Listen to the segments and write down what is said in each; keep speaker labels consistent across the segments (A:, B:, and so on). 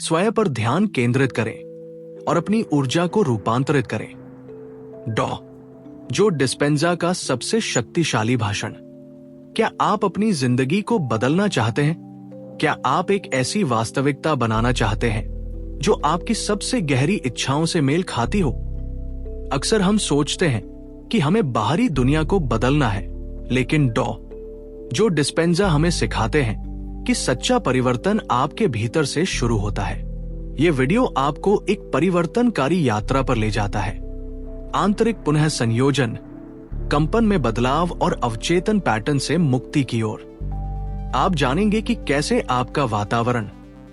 A: स्वयं पर ध्यान केंद्रित करें और अपनी ऊर्जा को रूपांतरित करें। डॉ जो डिस्पेंजा का सबसे शक्तिशाली भाषण। क्या आप अपनी जिंदगी को बदलना चाहते हैं? क्या आप एक ऐसी वास्तविकता बनाना चाहते हैं जो आपकी सबसे गहरी इच्छाओं से मेल खाती हो? अक्सर हम सोचते हैं कि हमें बाहरी दुनिया को बदलना है, लेकिन डॉ जो डिस्पेंजा हमें सिखाते हैं कि सच्चा परिवर्तन आपके भीतर से शुरू होता है। ये वीडियो आपको एक परिवर्तनकारी यात्रा पर ले जाता है, आंतरिक पुनः संयोजन, कंपन में बदलाव और अवचेतन पैटर्न से मुक्ति की ओर। आप जानेंगे कि कैसे आपका वातावरण,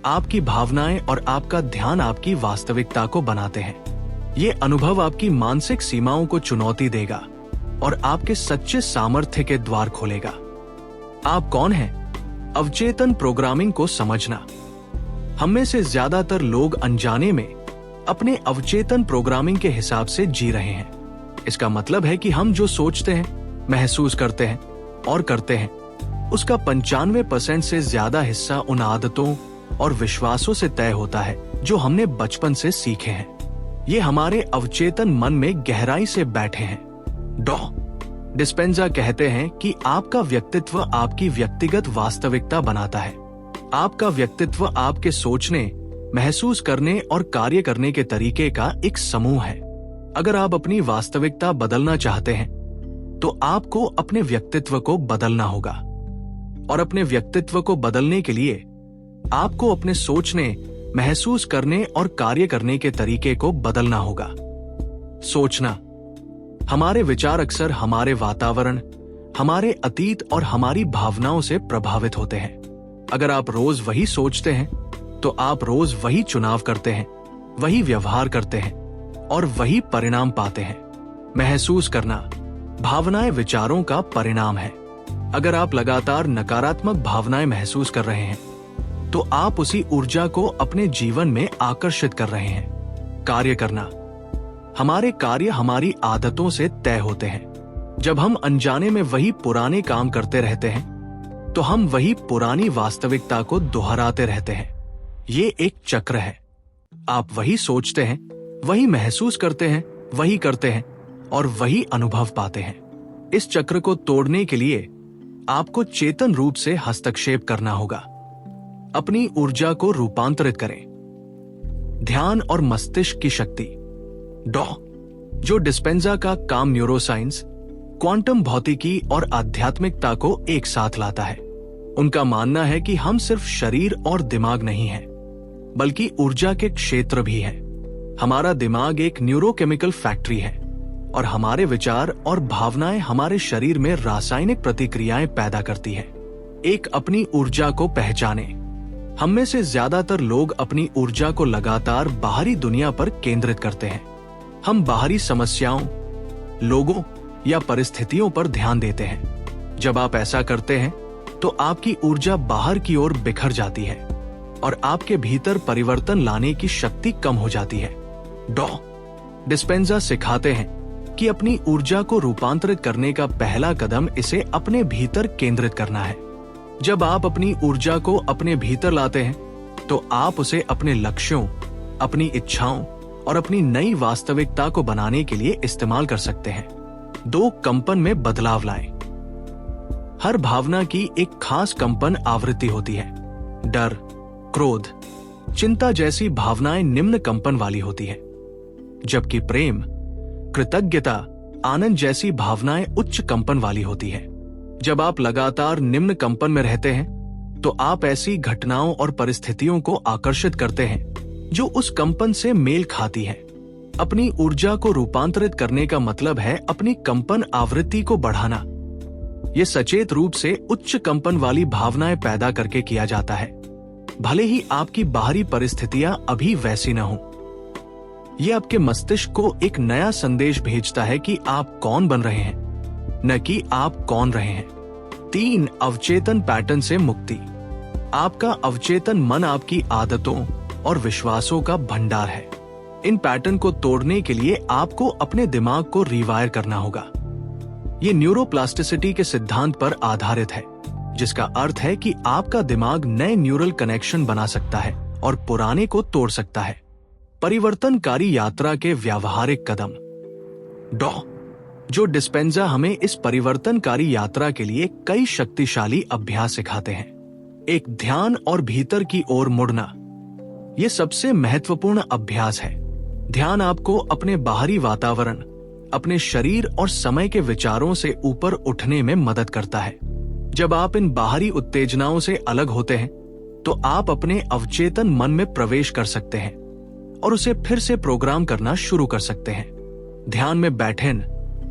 A: आपकी भावनाएं और आपका ध्यान आपकी वास्तविकता को बनाते हैं। ये अनुभव आपकी मानसिक सीमाओं को चुनौती देगा और आपके सच्चे सामर्थ्य के द्वार खोलेगा। आप कौन हैं? अवचेतन प्रोग्रामिंग को समझना। हम में से ज्यादातर लोग अनजाने में अपने अवचेतन प्रोग्रामिंग के हिसाब से जी रहे हैं। इसका मतलब है कि हम जो सोचते हैं, महसूस करते हैं और करते हैं, उसका 95% से ज्यादा हिस्सा उन आदतों और विश्वासों से तय होता है जो हमने बचपन से सीखे हैं। ये हमारे अवचेतन मन में गहराई से बैठे हैं। डॉ डिस्पेंजा कहते हैं कि आपका व्यक्तित्व आपकी व्यक्तिगत वास्तविकता बनाता है। आपका व्यक्तित्व आपके सोचने, महसूस करने और कार्य करने के तरीके का एक समूह है। अगर आप अपनी वास्तविकता बदलना चाहते हैं, तो आपको अपने व्यक्तित्व को बदलना होगा। और अपने व्यक्तित्व को बदलने के लिए आपको अपने सोचने, महसूस करने और कार्य करने के तरीके को बदलना होगा। सोचना। हमारे विचार अक्सर हमारे वातावरण, हमारे अतीत और हमारी भावनाओं से प्रभावित होते हैं। अगर आप रोज वही सोचते हैं, तो आप रोज वही चुनाव करते हैं, वही व्यवहार करते हैं और वही परिणाम पाते हैं। महसूस करना। भावनाएं विचारों का परिणाम है। अगर आप लगातार नकारात्मक भावनाएं महसूस कर रहे हैं, तो आप उसी ऊर्जा को अपने जीवन में आकर्षित कर रहे हैं। कार्य करना। हमारे कार्य हमारी आदतों से तय होते हैं। जब हम अनजाने में वही पुराने काम करते रहते हैं, तो हम वही पुरानी वास्तविकता को दोहराते रहते हैं। ये एक चक्र है। आप वही सोचते हैं, वही महसूस करते हैं, वही करते हैं और वही अनुभव पाते हैं। इस चक्र को तोड़ने के लिए आपको चेतन रूप से हस्तक्षेप करना होगा। अपनी ऊर्जा को रूपांतरित करें। ध्यान और मस्तिष्क की शक्ति। डॉ जो डिस्पेंजा का काम न्यूरोसाइंस, क्वांटम भौतिकी और आध्यात्मिकता को एक साथ लाता है। उनका मानना है कि हम सिर्फ शरीर और दिमाग नहीं हैं, बल्कि ऊर्जा के क्षेत्र भी हैं। हमारा दिमाग एक न्यूरोकेमिकल फैक्ट्री है और हमारे विचार और भावनाएं हमारे शरीर में रासायनिक प्रतिक्रियाएं पैदा करती है। एक अपनी ऊर्जा को पहचाने। हम में से ज्यादातर लोग अपनी ऊर्जा को लगातार बाहरी दुनिया पर केंद्रित करते हैं। हम बाहरी समस्याओं, लोगों या परिस्थितियों पर ध्यान देते हैं। जब आप ऐसा करते हैं, तो आपकी ऊर्जा बाहर की ओर बिखर जाती है और आपके भीतर परिवर्तन लाने की शक्ति कम हो जाती है। डॉ डिस्पेंजा सिखाते हैं कि अपनी ऊर्जा को रूपांतरित करने का पहला कदम इसे अपने भीतर केंद्रित करना है। जब आप अपनी ऊर्जा को अपने भीतर लाते हैं, तो आप उसे अपने लक्ष्यों, अपनी इच्छाओं और अपनी नई वास्तविकता को बनाने के लिए इस्तेमाल कर सकते हैं। 2 कंपन में बदलाव लाएं। हर भावना की एक खास कंपन आवृत्ति होती है। डर, क्रोध, चिंता जैसी भावनाएं निम्न कंपन वाली होती है, जबकि प्रेम, कृतज्ञता, आनंद जैसी भावनाएं उच्च कंपन वाली होती है। जब आप लगातार निम्न कंपन में रहते हैं, तो आप ऐसी घटनाओं और परिस्थितियों को आकर्षित करते हैं जो उस कंपन से मेल खाती है। अपनी ऊर्जा को रूपांतरित करने का मतलब है अपनी कंपन आवृत्ति को बढ़ाना। यह सचेत रूप से उच्च कंपन वाली भावनाएं पैदा करके किया जाता है, भले ही आपकी बाहरी परिस्थितियां अभी वैसी न हो। यह आपके मस्तिष्क को एक नया संदेश भेजता है कि आप कौन बन रहे हैं, न कि आप कौन रहे हैं। 3 अवचेतन पैटर्न से मुक्ति। आपका अवचेतन मन आपकी आदतों और विश्वासों का भंडार है। इन पैटर्न को तोड़ने के लिए आपको अपने दिमाग को रिवायर करना होगा। ये न्यूरोप्लास्टिसिटी के सिद्धांत पर आधारित है, जिसका अर्थ है कि आपका दिमाग नए न्यूरल कनेक्शन बना सकता है और पुराने को तोड़ सकता है। परिवर्तनकारी यात्रा के व्यावहारिक कदम। डॉ जो डिस्पेंजा हमें इस परिवर्तनकारी यात्रा के लिए कई शक्तिशाली अभ्यास सिखाते हैं। एक, ध्यान और भीतर की ओर मुड़ना। यह सबसे महत्वपूर्ण अभ्यास है। ध्यान आपको अपने बाहरी वातावरण, अपने शरीर और समय के विचारों से ऊपर उठने में मदद करता है। जब आप इन बाहरी उत्तेजनाओं से अलग होते हैं तो आप अपने अवचेतन मन में प्रवेश कर सकते हैं और उसे फिर से प्रोग्राम करना शुरू कर सकते हैं। ध्यान में बैठें।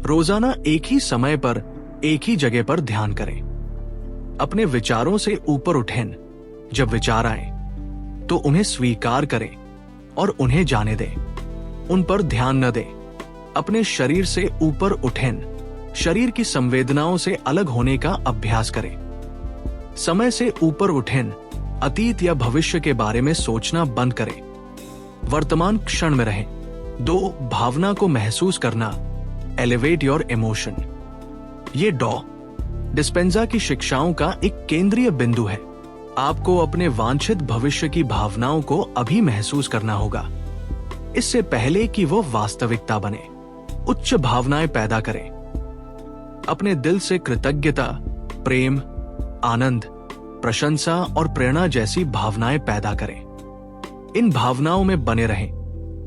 A: रोजाना एक ही समय पर एक ही जगह पर ध्यान करें। अपने विचारों से ऊपर उठें। जब विचार आए तो उन्हें स्वीकार करें और उन्हें जाने दें। उन पर ध्यान न दें। अपने शरीर से ऊपर उठें। शरीर की संवेदनाओं से अलग होने का अभ्यास करें। समय से ऊपर उठें। अतीत या भविष्य के बारे में सोचना बंद करें। वर्तमान क्षण में रहें। 2, भावना को महसूस करना। Elevate your emotion. ये डॉ डिस्पेंजा की शिक्षाओं का एक केंद्रीय बिंदु है। आपको अपने वांछित भविष्य की भावनाओं को अभी महसूस करना होगा, इससे पहले कि वो वास्तविकता बने। उच्च भावनाएं पैदा करें। अपने दिल से कृतज्ञता, प्रेम, आनंद, प्रशंसा और प्रेरणा जैसी भावनाएं पैदा करें। इन भावनाओं में बने रहें।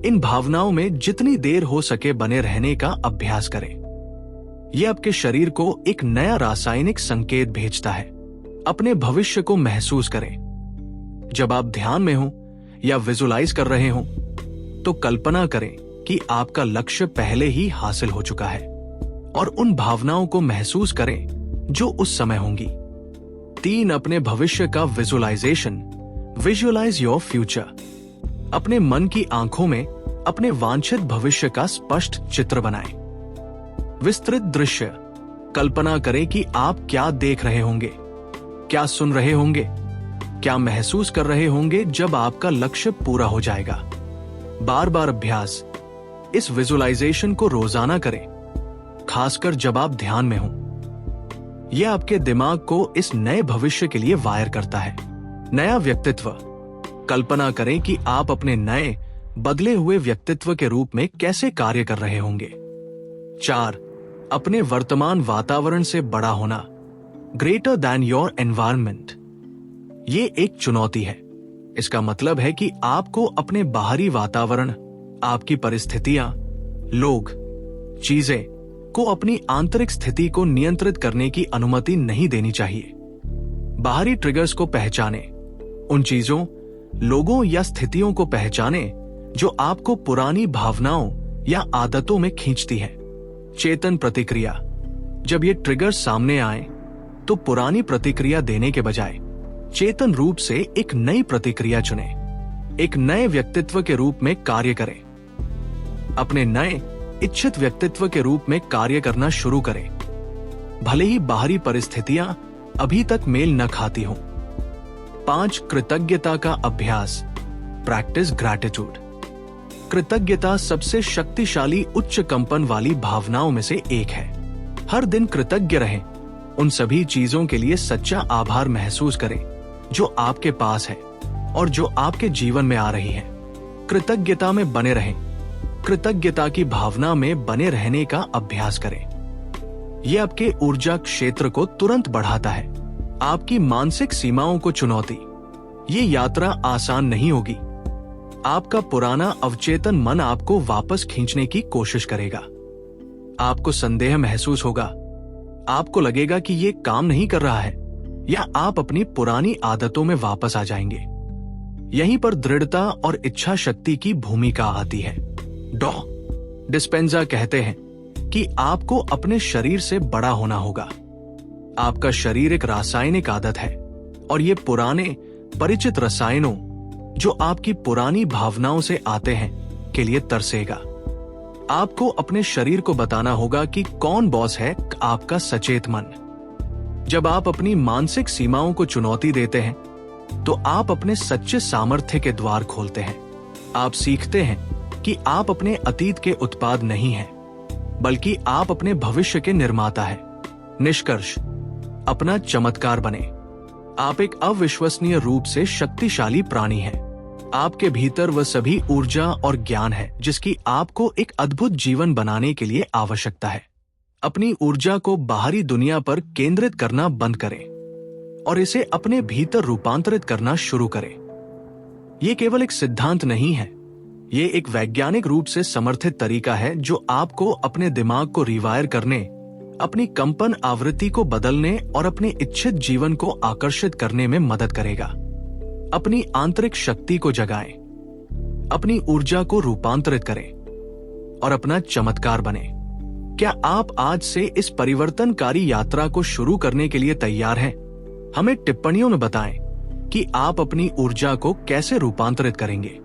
A: इन भावनाओं में जितनी देर हो सके बने रहने का अभ्यास करें। यह आपके शरीर को एक नया रासायनिक संकेत भेजता है। अपने भविष्य को महसूस करें। जब आप ध्यान में हो या विजुलाइज कर रहे हो तो कल्पना करें कि आपका लक्ष्य पहले ही हासिल हो चुका है और उन भावनाओं को महसूस करें जो उस समय होंगी। 3, अपने भविष्य का विजुलाइजेशन। Visualise your future. अपने मन की आंखों में अपने वांछित भविष्य का स्पष्ट चित्र बनाएं। विस्तृत दृश्य। कल्पना करें कि आप क्या देख रहे होंगे, क्या सुन रहे होंगे, क्या महसूस कर रहे होंगे जब आपका लक्ष्य पूरा हो जाएगा। बार बार अभ्यास। इस विजुअलाइजेशन को रोजाना करें, खासकर जब आप ध्यान में हों। यह आपके दिमाग को इस नए भविष्य के लिए वायर करता है। नया व्यक्तित्व। कल्पना करें कि आप अपने नए बदले हुए व्यक्तित्व के रूप में कैसे कार्य कर रहे होंगे। 4, अपने वर्तमान वातावरण से बड़ा होना। Greater than your environment. ये एक चुनौती है। इसका मतलब है कि आपको अपने बाहरी वातावरण, आपकी परिस्थितियां, लोग, चीजें को अपनी आंतरिक स्थिति को नियंत्रित करने की अनुमति नहीं देनी चाहिए। बाहरी ट्रिगर्स को पहचानें। उन चीजों, लोगों या स्थितियों को पहचानें जो आपको पुरानी भावनाओं या आदतों में खींचती है। चेतन प्रतिक्रिया। जब ये ट्रिगर्स सामने आए तो पुरानी प्रतिक्रिया देने के बजाय चेतन रूप से एक नई प्रतिक्रिया चुनें। एक नए व्यक्तित्व के रूप में कार्य करें। अपने नए इच्छित व्यक्तित्व के रूप में कार्य करना शुरू करें, भले ही बाहरी परिस्थितियां अभी तक मेल न खाती हों। 5, कृतज्ञता का अभ्यास। Practice gratitude. कृतज्ञता सबसे शक्तिशाली उच्च कंपन वाली भावनाओं में से एक है। हर दिन कृतज्ञ रहें। उन सभी चीजों के लिए सच्चा आभार महसूस करें जो आपके पास है और जो आपके जीवन में आ रही है। कृतज्ञता में बने रहें। कृतज्ञता की भावना में बने रहने का अभ्यास करें। यह आपके ऊर्जा क्षेत्र को तुरंत बढ़ाता है। आपकी मानसिक सीमाओं को चुनौती। ये यात्रा आसान नहीं होगी। आपका पुराना अवचेतन मन आपको वापस खींचने की कोशिश करेगा। आपको संदेह महसूस होगा। आपको लगेगा कि ये काम नहीं कर रहा है या आप अपनी पुरानी आदतों में वापस आ जाएंगे। यहीं पर दृढ़ता और इच्छा शक्ति की भूमिका आती है। डॉ डिस्पेंजा कहते हैं कि आपको अपने शरीर से बड़ा होना होगा। आपका शरीर एक रासायनिक आदत है और ये पुराने परिचित रसायनों जो आपकी पुरानी भावनाओं से आते हैं के लिए तरसेगा। आपको अपने शरीर को बताना होगा कि कौन बॉस है आपका सचेत मन। जब आप अपनी मानसिक सीमाओं को चुनौती देते हैं तो आप अपने सच्चे सामर्थ्य के द्वार खोलते हैं। आप सीखते हैं कि आप अपने अतीत के उत्पाद नहीं हैं, बल्कि आप अपने भविष्य के निर्माता हैं। निष्कर्ष, अपना चमत्कार बने। आप एक अविश्वसनीय रूप से शक्तिशाली प्राणी हैं। आपके भीतर वह सभी ऊर्जा और ज्ञान है जिसकी आपको एक अद्भुत जीवन बनाने के लिए आवश्यकता है। अपनी ऊर्जा को बाहरी दुनिया पर केंद्रित करना बंद करें और इसे अपने भीतर रूपांतरित करना शुरू करें। ये केवल एक सिद्धांत नहीं है, ये एक वैज्ञानिक रूप से समर्थित तरीका है जो आपको अपने दिमाग को रिवायर करने, अपनी कंपन आवृत्ति को बदलने और अपने इच्छित जीवन को आकर्षित करने में मदद करेगा। अपनी आंतरिक शक्ति को जगाएं, अपनी ऊर्जा को रूपांतरित करें और अपना चमत्कार बने। क्या आप आज से इस परिवर्तनकारी यात्रा को शुरू करने के लिए तैयार हैं? हमें टिप्पणियों में बताएं कि आप अपनी ऊर्जा को कैसे रूपांतरित करेंगे।